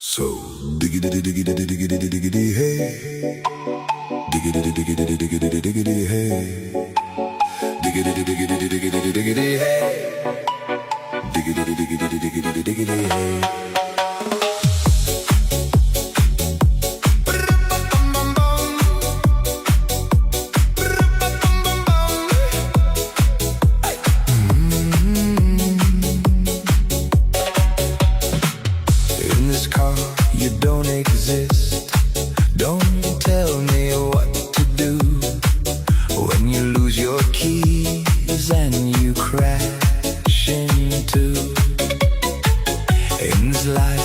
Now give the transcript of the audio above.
So diggity diggity diggity diggity hey, diggity diggity diggity diggity hey, diggity diggity diggity diggity hey, diggity diggity diggity diggity hey. In this car, you don't exist. Don't tell me what to do when you lose your keys and you crash into. In this life